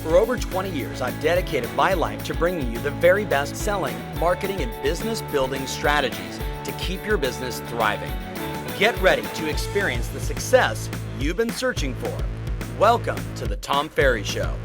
For over 20 years, I've dedicated my life to bringing you the very best selling, marketing, and business building strategies to keep your business thriving. Get ready to experience the success you've been searching for. Welcome to the Tom Ferry Show.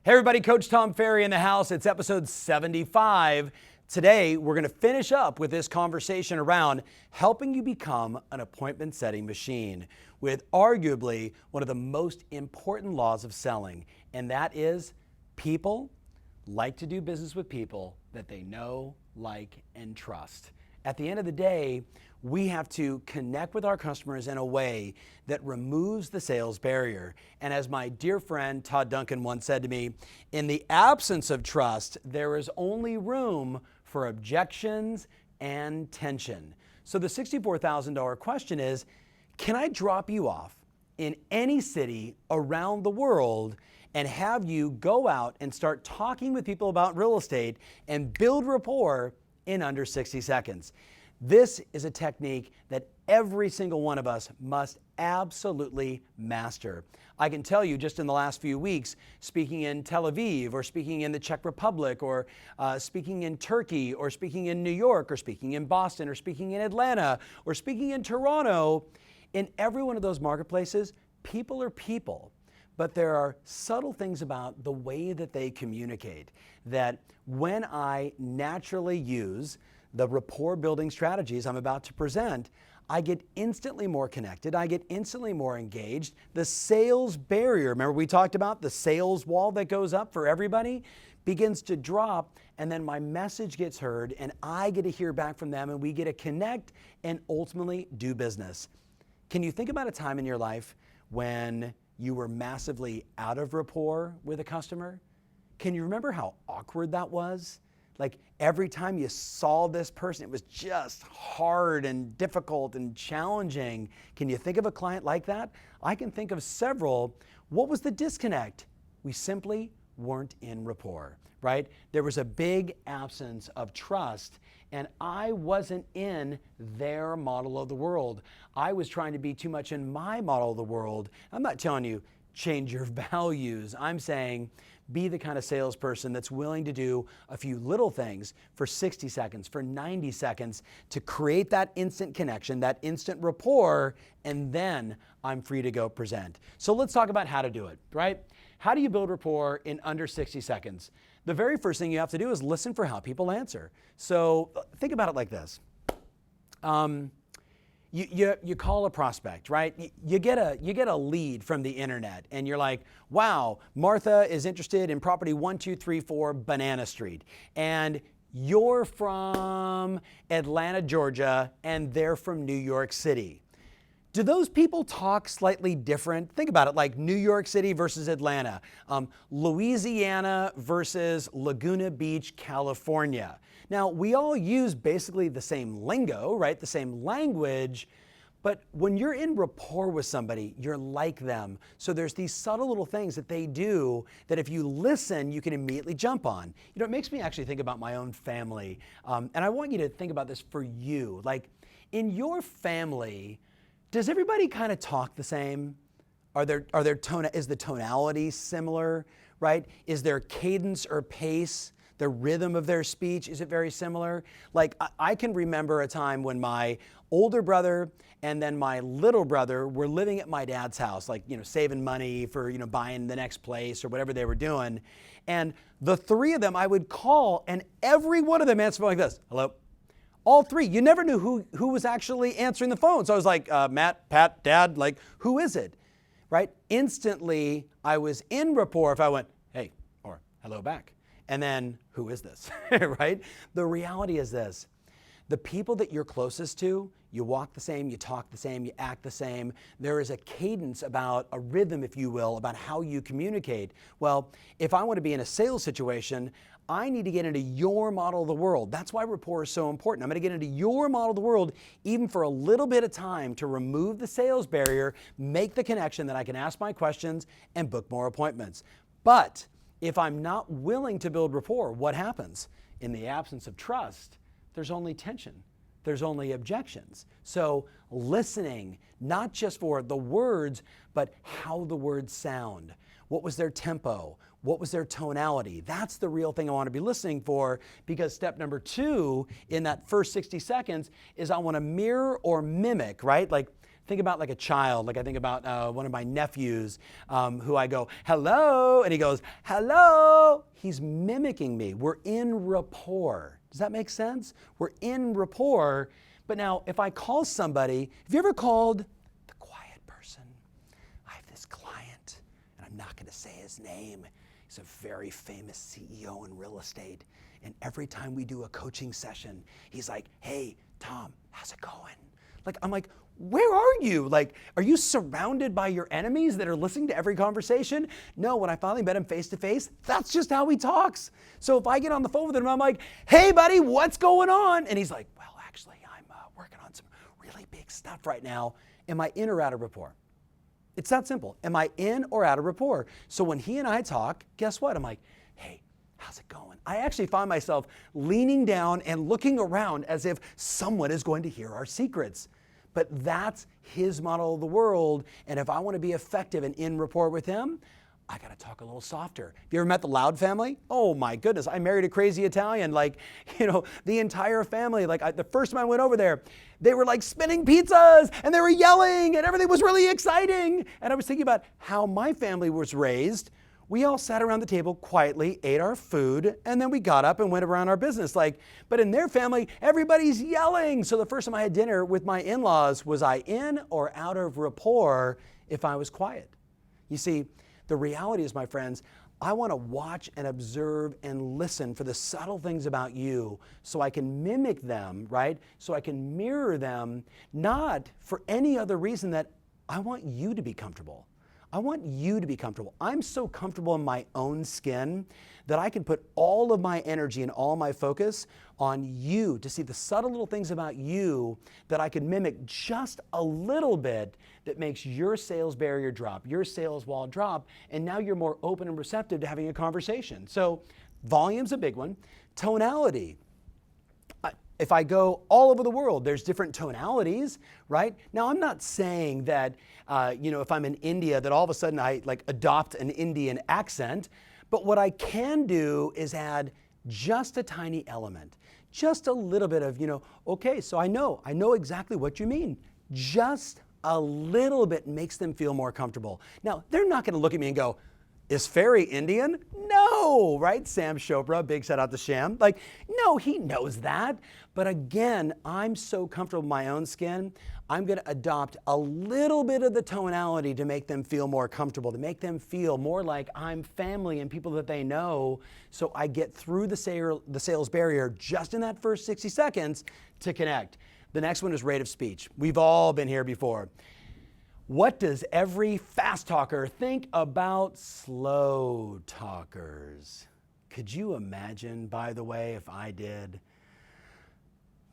Hey everybody, Coach Tom Ferry in the house. It's episode 75. Today, we're going to finish up with this conversation around helping you become an appointment setting machine with arguably one of the most important laws of selling, and that is people like to do business with people that they know, like, and trust. At the end of the day, we have to connect with our customers in a way that removes the sales barrier. And as my dear friend Todd Duncan once said to me, in the absence of trust, there is only room for objections and tension. So the $64,000 question is, can I drop you off in any city around the world and have you go out and start talking with people about real estate and build rapport in under 60 seconds? This is a technique that every single one of us must absolutely master. I can tell you just in the last few weeks, speaking in Tel Aviv or speaking in the Czech Republic or speaking in Turkey or speaking in New York or speaking in Boston or speaking in Atlanta or speaking in Toronto, in every one of those marketplaces, people are people. But there are subtle things about the way that they communicate that when I naturally use the rapport building strategies I'm about to present, I get instantly more connected. I get instantly more engaged. The sales barrier, remember we talked about the sales wall that goes up for everybody, begins to drop, and then my message gets heard and I get to hear back from them and we get to connect and ultimately do business. Can you think about a time in your life when you were massively out of rapport with a customer? Can you remember how awkward that was? Like every time you saw this person, it was just hard and difficult and challenging. Can you think of a client like that? I can think of several. What was the disconnect? We simply weren't in rapport, right? There was a big absence of trust, and I wasn't in their model of the world. I was trying to be too much in my model of the world. I'm not telling you change your values. I'm saying be the kind of salesperson that's willing to do a few little things for 60 seconds, for 90 seconds to create that instant connection, that instant rapport, and then I'm free to go present. So let's talk about how to do it, right? How do you build rapport in under 60 seconds? The very first thing you have to do is listen for how people answer. So think about it like this. You call a prospect, right? You get a lead from the internet and you're like, wow, Martha is interested in property 1234 Banana Street. And you're from Atlanta, Georgia, and they're from New York City. Do those people talk slightly different? Think about it, like New York City versus Atlanta, Louisiana versus Laguna Beach, California. Now, we all use basically the same lingo, right? The same language, but when you're in rapport with somebody, you're like them. So there's these subtle little things that they do that if you listen, you can immediately jump on. You know, it makes me actually think about my own family. And I want you to think about this for you. Like in your family, does everybody kind of talk the same? Is the tonality similar, right? Is there cadence or pace? The rhythm of their speech, is it very similar? Like I can remember a time when my older brother and then my little brother were living at my dad's house, like, saving money for, buying the next place or whatever they were doing. And the three of them I would call and every one of them answered like this, hello. All three. You never knew who was actually answering the phone. So I was like, Matt, Pat, Dad, like, who is it? Right? Instantly, I was in rapport if I went, hey, or hello back. And then, who is this, right? The reality is this. The people that you're closest to, you walk the same, you talk the same, you act the same. There is a cadence about a rhythm, if you will, about how you communicate. Well, if I want to be in a sales situation, I need to get into your model of the world. That's why rapport is so important. I'm going to get into your model of the world even for a little bit of time to remove the sales barrier, make the connection that I can ask my questions and book more appointments. But if I'm not willing to build rapport, what happens? In the absence of trust, there's only tension. there's only objections. So listening, not just for the words, but how the words sound. What was their tempo? What was their tonality? That's the real thing I want to be listening for, because step number 2 in that first 60 seconds is I want to mirror or mimic, right? Like think about like a child. Like I think about one of my nephews who I go, hello, and he goes, hello. He's mimicking me. We're in rapport. Does that make sense? We're in rapport. But now if I call somebody, have you ever called the quiet person? I have this client, and I'm not going to say his name. He's a very famous CEO in real estate. And every time we do a coaching session, he's like, hey, Tom, how's it going? Like, I'm like, where are you? Like, are you surrounded by your enemies that are listening to every conversation? No, when I finally met him face to face, that's just how he talks. So if I get on the phone with him, I'm like, hey buddy, what's going on? And he's like, well, actually, I'm working on some really big stuff right now. Am I in or out of rapport? It's that simple. Am I in or out of rapport? So when he and I talk, guess what? I'm like, hey, how's it going? I actually find myself leaning down and looking around as if someone is going to hear our secrets. But that's his model of the world. And if I want to be effective and in rapport with him, I got to talk a little softer. Have you ever met the Loud family? Oh my goodness, I married a crazy Italian. Like, the entire family, the first time I went over there, they were like spinning pizzas and they were yelling and everything was really exciting. And I was thinking about how my family was raised. We all sat around the table quietly, ate our food, and then we got up and went around our business. But in their family, everybody's yelling. So the first time I had dinner with my in-laws, was I in or out of rapport if I was quiet? You see, the reality is, my friends, I want to watch and observe and listen for the subtle things about you so I can mimic them, right? So I can mirror them, not for any other reason that I want you to be comfortable. I want you to be comfortable. I'm so comfortable in my own skin that I can put all of my energy and all my focus on you to see the subtle little things about you that I can mimic just a little bit that makes your sales barrier drop, your sales wall drop, and now you're more open and receptive to having a conversation. So volume's a big one. Tonality. If I go all over the world, there's different tonalities, right? Now, I'm not saying that, if I'm in India, that all of a sudden I adopt an Indian accent, but what I can do is add just a tiny element, just a little bit of, okay, so I know exactly what you mean. Just a little bit makes them feel more comfortable. Now, they're not going to look at me and go, is Ferry Indian? No, right? Sam Chopra, big shout out to Sham. No, he knows that. But again, I'm so comfortable in my own skin, I'm going to adopt a little bit of the tonality to make them feel more comfortable, to make them feel more like I'm family and people that they know, so I get through the sales barrier just in that first 60 seconds to connect. The next one is rate of speech. We've all been here before. What does every fast talker think about slow talkers? Could you imagine, by the way, if I did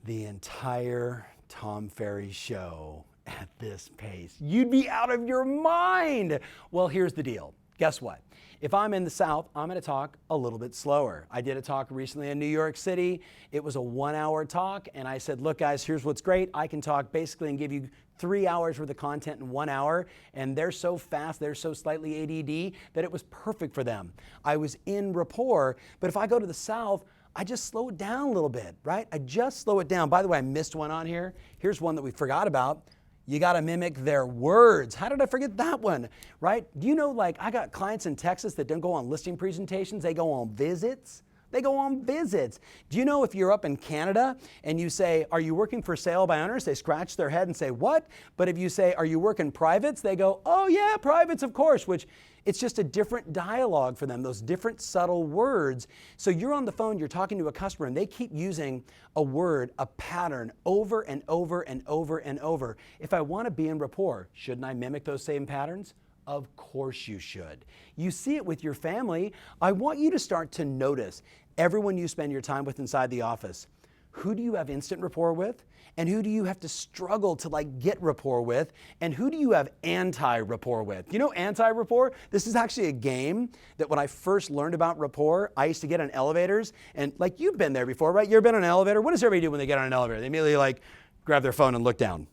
the entire Tom Ferry show at this pace? You'd be out of your mind. Well, here's the deal. Guess what? If I'm in the South, I'm going to talk a little bit slower. I did a talk recently in New York City. It was a 1-hour talk, and I said, look guys, here's what's great. I can talk basically and give you 3 hours worth of content in 1 hour, and they're so fast, they're so slightly ADD that it was perfect for them. I was in rapport, but if I go to the South, I just slow it down a little bit, right? I just slow it down. By the way, I missed one on here. Here's one that we forgot about. You got to mimic their words. How did I forget that one, right? Do you know, I got clients in Texas that don't go on listing presentations, they go on visits. They go on visits. Do you know if you're up in Canada and you say, are you working for sale by owners? They scratch their head and say, what? But if you say, are you working privates? They go, oh yeah, privates, of course, which it's just a different dialogue for them, those different subtle words. So you're on the phone, you're talking to a customer, and they keep using a word, a pattern, over and over and over and over. If I want to be in rapport, shouldn't I mimic those same patterns? Of course you should. You see it with your family. I want you to start to notice everyone you spend your time with inside the office. Who do you have instant rapport with? And who do you have to struggle to get rapport with? And who do you have anti-rapport with? You know anti-rapport? This is actually a game that when I first learned about rapport, I used to get on elevators. And you've been there before, right? You've ever been on an elevator? What does everybody do when they get on an elevator? They immediately grab their phone and look down,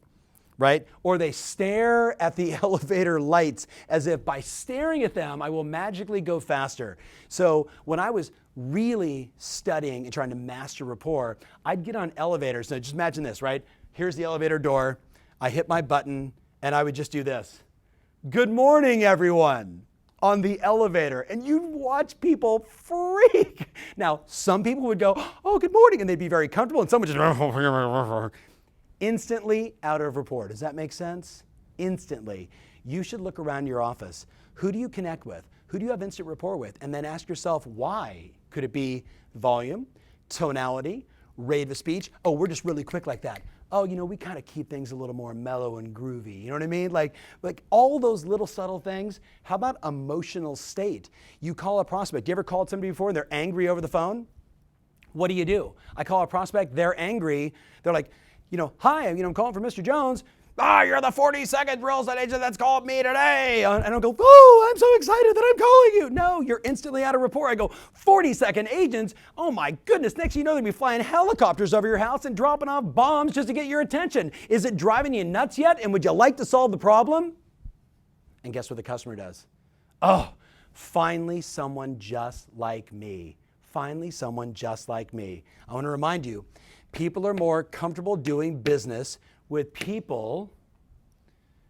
right? Or they stare at the elevator lights as if by staring at them, I will magically go faster. So when I was really studying and trying to master rapport, I'd get on elevators. Now just imagine this, right? Here's the elevator door. I hit my button and I would just do this. Good morning, everyone, on the elevator. And you'd watch people freak. Now, some people would go, oh, good morning, and they'd be very comfortable. And some would just instantly out of rapport. Does that make sense? Instantly. You should look around your office. Who do you connect with? Who do you have instant rapport with? And then ask yourself why. Could it be volume, tonality, rate of speech? Oh, we're just really quick like that. Oh, we kind of keep things a little more mellow and groovy. You know what I mean? Like all those little subtle things. How about emotional state? You call a prospect. You ever called somebody before and they're angry over the phone? What do? I call a prospect, they're angry. They're like, hi, I'm calling for Mr. Jones. You're the 42nd real estate agent that's called me today. And I'll go, oh, I'm so excited that I'm calling you. No, you're instantly out of rapport. I go, 42nd agents? Oh my goodness. Next thing you know, they'll be flying helicopters over your house and dropping off bombs just to get your attention. Is it driving you nuts yet? And would you like to solve the problem? And guess what the customer does? Oh, finally someone just like me. Finally someone just like me. I want to remind you, people are more comfortable doing business with people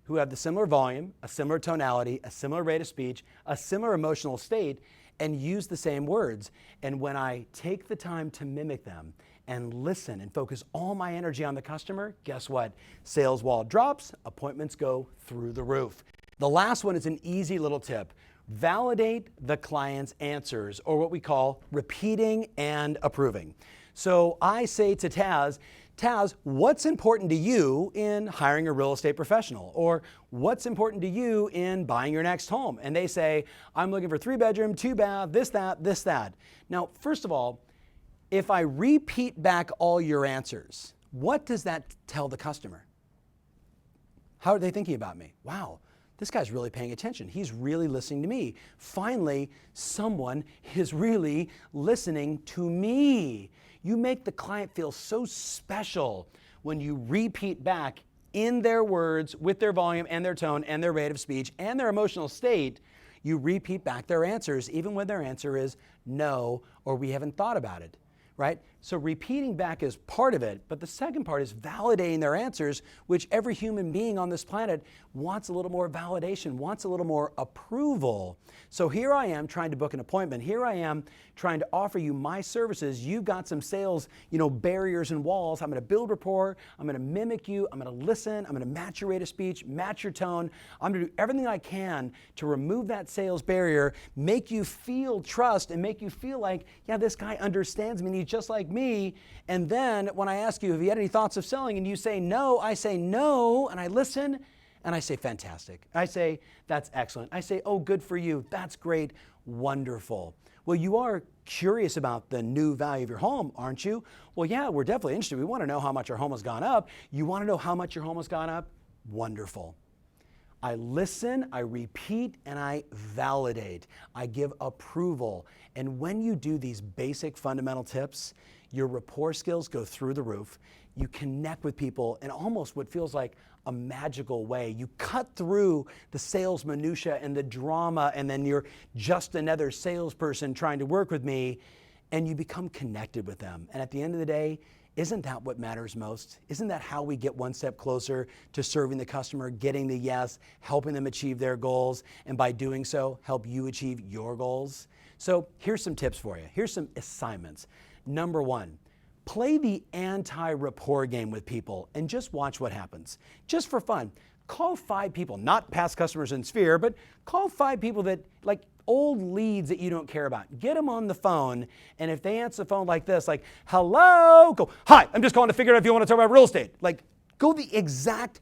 who have the similar volume, a similar tonality, a similar rate of speech, a similar emotional state, and use the same words. And when I take the time to mimic them and listen and focus all my energy on the customer, guess what? Sales wall drops, appointments go through the roof. The last one is an easy little tip. Validate the client's answers, or what we call repeating and approving. So I say to Taz, what's important to you in hiring a real estate professional? Or what's important to you in buying your next home? And they say, I'm looking for 3-bedroom, 2-bath, this, that. Now, first of all, if I repeat back all your answers, what does that tell the customer? How are they thinking about me? Wow, this guy's really paying attention. He's really listening to me. Finally, someone is really listening to me. You make the client feel so special when you repeat back in their words, with their volume and their tone and their rate of speech and their emotional state, you repeat back their answers even when their answer is no or we haven't thought about it, right? So repeating back is part of it, but the second part is validating their answers, which every human being on this planet wants a little more validation, wants a little more approval. So here I am trying to book an appointment. Here I am trying to offer you my services. You've got some sales, barriers and walls. I'm going to build rapport. I'm going to mimic you. I'm going to listen. I'm going to match your rate of speech, match your tone. I'm going to do everything I can to remove that sales barrier, make you feel trust, and make you feel like, yeah, this guy understands me and he's just like me. And then when I ask you, have you had any thoughts of selling? And you say no, I say no, and I listen. And I say, fantastic. I say, that's excellent. I say, oh, good for you. That's great. Wonderful. Well, you are curious about the new value of your home, aren't you? Well, yeah, we're definitely interested. We want to know how much our home has gone up. You want to know how much your home has gone up? Wonderful. I listen, I repeat, and I validate. I give approval. And when you do these basic fundamental tips, your rapport skills go through the roof. You connect with people in almost what feels like a magical way. You cut through the sales minutia and the drama, and then you're just another salesperson trying to work with me, and you become connected with them. And at the end of the day, isn't that what matters most? Isn't that how we get one step closer to serving the customer, getting the yes, helping them achieve their goals, and by doing so, help you achieve your goals? So here's some tips for you. Here's some assignments. Number one, play the anti-rapport game with people and just watch what happens. Just for fun, call 5 people, not past customers in Sphere, but call 5 people that, like old leads that you don't care about. Get them on the phone, and if they answer the phone like this, like, hello, go, hi, I'm just calling to figure out if you want to talk about real estate. Like, go the exact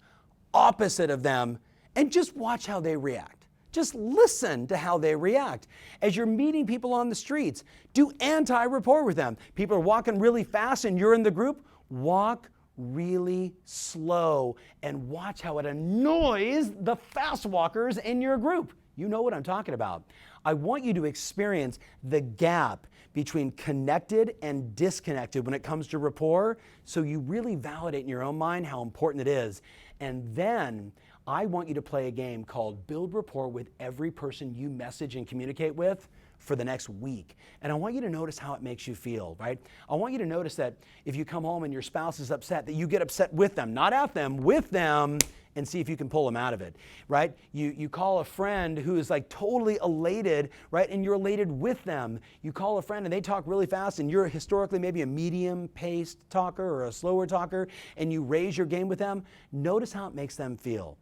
opposite of them and just watch how they react. Just listen to how they react. As you're meeting people on the streets, do anti-rapport with them. People are walking really fast and you're in the group, walk really slow and watch how it annoys the fast walkers in your group. You know what I'm talking about. I want you to experience the gap between connected and disconnected when it comes to rapport, so you really validate in your own mind how important it is. And then I want you to play a game called Build Rapport with every person you message and communicate with for the next week. And I want you to notice how it makes you feel, right? I want you to notice that if you come home and your spouse is upset, that you get upset with them, not at them, with them, and see if you can pull them out of it, right? You call a friend who is like totally elated, right? And you're elated with them. You call a friend and they talk really fast and you're historically maybe a medium-paced talker or a slower talker, and you raise your game with them. Notice how it makes them feel.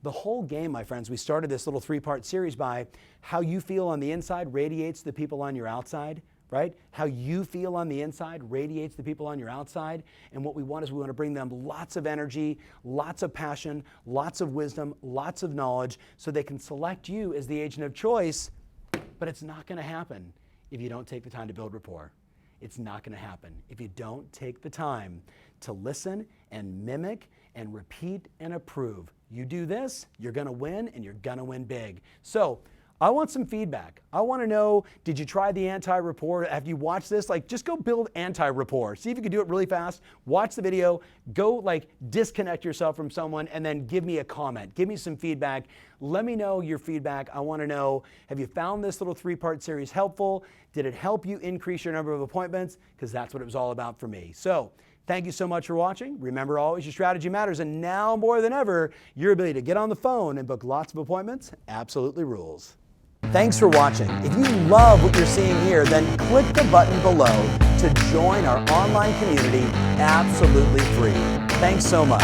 The whole game, my friends, we started this little 3-part series by how you feel on the inside radiates to the people on your outside, right? How you feel on the inside radiates to the people on your outside. And what we want is we want to bring them lots of energy, lots of passion, lots of wisdom, lots of knowledge, so they can select you as the agent of choice. But it's not going to happen if you don't take the time to build rapport. It's not going to happen if you don't take the time to listen and mimic and repeat and approve. You do this, you're going to win, and you're going to win big. So I want some feedback. I want to know, did you try the anti-rapport? Have you watched this? Like, just go build anti-rapport. See if you can do it really fast. Watch the video. Go like disconnect yourself from someone and then give me a comment. Give me some feedback. Let me know your feedback. I want to know, have you found this little 3-part series helpful? Did it help you increase your number of appointments? Because that's what it was all about for me. So thank you so much for watching. Remember, always your strategy matters. And now more than ever, your ability to get on the phone and book lots of appointments absolutely rules. Thanks for watching. If you love what you're seeing here, then click the button below to join our online community absolutely free. Thanks so much.